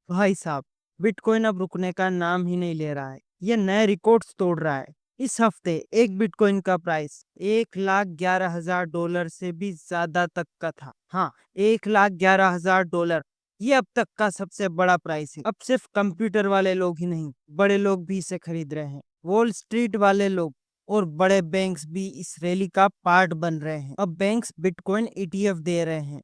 भाई साहब, बिटकॉइन अब रुकने का नाम ही नहीं ले रहा है। ये नए रिकॉर्ड्स तोड़ रहा है। इस हफ्ते एक बिटकॉइन का प्राइस 1,11,000 डॉलर से भी ज्यादा तक का था। हाँ, 1,11,000 डॉलर। ये अब तक का सबसे बड़ा प्राइस है। अब सिर्फ कंप्यूटर वाले लोग ही नहीं, बड़े लोग भी इसे खरीद रहे हैं। वॉल स्ट्रीट वाले लोग और बड़े बैंक्स भी इस रैली का पार्ट बन रहे हैं। अब बैंक्स बिटकॉइन ईटीएफ दे रहे हैं।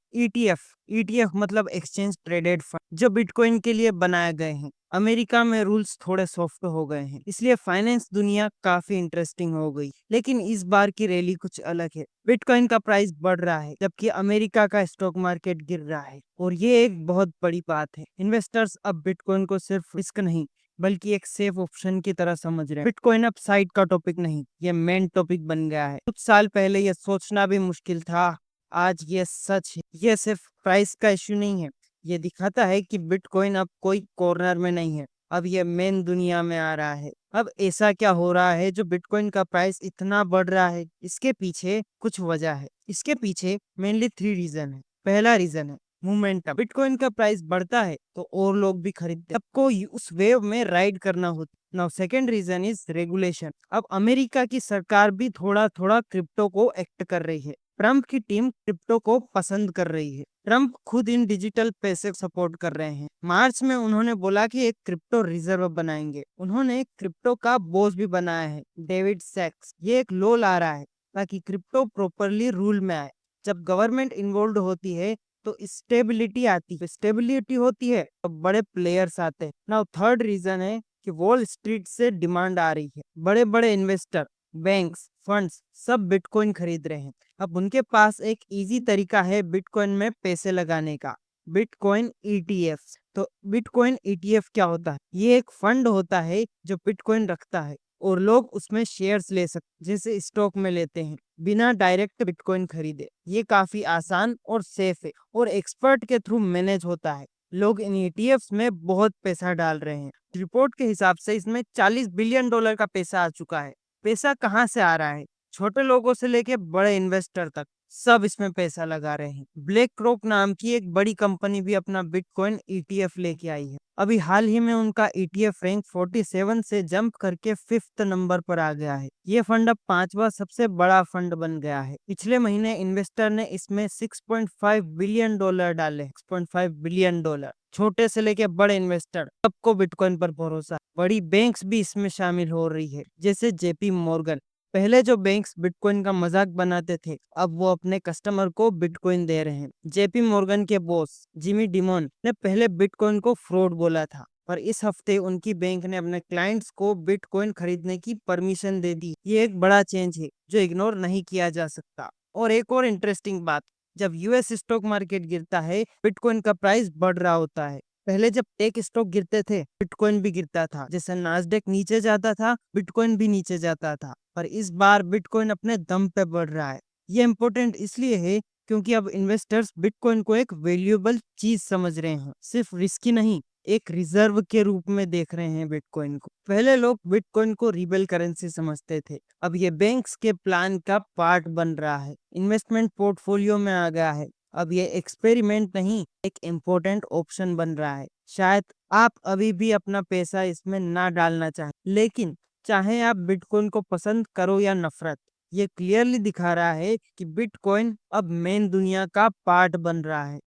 ईटीएफ मतलब एक्सचेंज ट्रेडेड फंड, जो बिटकॉइन के लिए बनाए गए हैं। अमेरिका में रूल्स थोड़े सॉफ्ट हो गए हैं, इसलिए फाइनेंस दुनिया काफी इंटरेस्टिंग हो गई। लेकिन इस बार की रैली कुछ अलग है। बिटकॉइन का प्राइस बढ़ रहा है जबकि अमेरिका का स्टॉक मार्केट गिर रहा है, और ये एक बहुत बड़ी बात है। इन्वेस्टर्स अब बिटकॉइन को सिर्फ रिस्क नहीं बल्कि एक सेफ ऑप्शन की तरह समझ रहे हैं। बिटकॉइन अब साइड का टॉपिक नहीं, ये मेन टॉपिक बन गया है। कुछ साल पहले ये सोचना भी मुश्किल था, आज ये सच है। ये सिर्फ प्राइस का इश्यू नहीं है, ये दिखाता है कि बिटकॉइन अब कोई कॉर्नर में नहीं है, अब ये मेन दुनिया में आ रहा है। अब ऐसा क्या हो रहा है जो बिटकॉइन का प्राइस इतना बढ़ रहा है? इसके पीछे कुछ वजह है। इसके पीछे मेनली 3 रीजन है। पहला रीजन है मोमेंटम। बिटकॉइन का प्राइस बढ़ता है तो और लोग भी खरीदते हैं, सबको उस वेव में राइड करना होता है। Now second reason is regulation. अब अमेरिका की सरकार भी थोड़ा थोड़ा क्रिप्टो को एक्ट कर रही है। ट्रम्प की टीम क्रिप्टो को पसंद कर रही है। ट्रम्प खुद इन डिजिटल पैसे सपोर्ट कर रहे हैं। मार्च में उन्होंने बोला कि एक क्रिप्टो रिजर्व बनाएंगे। उन्होंने क्रिप्टो का बॉस भी बनाया है, डेविड सैक्स। ये एक लॉ ला रहा है ताकि क्रिप्टो प्रॉपरली रूल में आए। जब गवर्नमेंट इन्वॉल्व होती है तो स्टेबिलिटी आती है, स्टेबिलिटी होती है तो बड़े प्लेयर्स आते हैं। नाउ थर्ड रीजन है कि वॉल स्ट्रीट से डिमांड आ रही है। बड़े बड़े इन्वेस्टर, बैंक्स, फंड्स सब बिटकॉइन खरीद रहे हैं। अब उनके पास एक इजी तरीका है बिटकॉइन में पैसे लगाने का, बिटकॉइन ईटीएफ। तो बिटकॉइन ईटीएफ क्या होता है? ये एक फंड होता है जो बिटकॉइन रखता है और लोग उसमें शेयर्स ले सकते, जैसे स्टॉक में लेते हैं, बिना डायरेक्ट बिटकॉइन खरीदे। ये काफी आसान और सेफ है और एक्सपर्ट के थ्रू मैनेज होता है। लोग इन ईटीएफ में बहुत पैसा डाल रहे हैं। रिपोर्ट के हिसाब से इसमें $40 बिलियन का पैसा आ चुका है। पैसा कहाँ से आ रहा है? छोटे लोगों से लेके बड़े इन्वेस्टर तक सब इसमें पैसा लगा रहे हैं। ब्लैक रॉक नाम की एक बड़ी कंपनी भी अपना बिटकॉइन ईटीएफ लेके आई है। अभी हाल ही में उनका ईटीएफ रैंक 47 से जंप करके 5th नंबर पर आ गया है। ये फंड अब 5वां सबसे बड़ा फंड बन गया है। पिछले महीने इन्वेस्टर ने इसमें $6.5 बिलियन डाले। $6.5 बिलियन। छोटे से लेके बड़े इन्वेस्टर सबको बिटकॉइन पर भरोसा है। बड़ी बैंक्स भी इसमें शामिल हो रही है, जैसे जेपी मॉर्गन। पहले जो बैंक्स बिटकॉइन का मजाक बनाते थे, अब वो अपने कस्टमर को बिटकॉइन दे रहे हैं। जेपी मॉर्गन के बॉस जिमी डिमोन ने पहले बिटकॉइन को फ्रॉड बोला था, पर इस हफ्ते उनकी बैंक ने अपने क्लाइंट्स को बिटकॉइन खरीदने की परमिशन दे दी। ये एक बड़ा चेंज है जो इग्नोर नहीं किया जा सकता। और एक और इंटरेस्टिंग बात, जब यूएस स्टॉक मार्केट गिरता है बिटकॉइन का प्राइस बढ़ रहा होता है। पहले जब टेक स्टॉक गिरते थे बिटकॉइन भी गिरता था, जैसे नास्डेक नीचे जाता था बिटकॉइन भी नीचे जाता था। पर इस बार बिटकॉइन अपने दम पे बढ़ रहा है। ये इम्पोर्टेंट इसलिए है क्योंकि अब इन्वेस्टर्स बिटकॉइन को एक वैल्यूएबल चीज समझ रहे हैं, सिर्फ रिस्की नहीं, एक रिजर्व के रूप में देख रहे हैं बिटकॉइन को। पहले लोग बिटकॉइन को रिबेल करेंसी समझते थे, अब ये बैंक्स के प्लान का पार्ट बन रहा है, इन्वेस्टमेंट पोर्टफोलियो में आ गया है। अब ये एक्सपेरिमेंट नहीं, एक इम्पोर्टेंट ऑप्शन बन रहा है। शायद आप अभी भी अपना पैसा इसमें ना डालना चाहें, लेकिन चाहे आप बिटकॉइन को पसंद करो या नफरत, ये क्लियरली दिखा रहा है कि बिटकॉइन अब मेन दुनिया का पार्ट बन रहा है।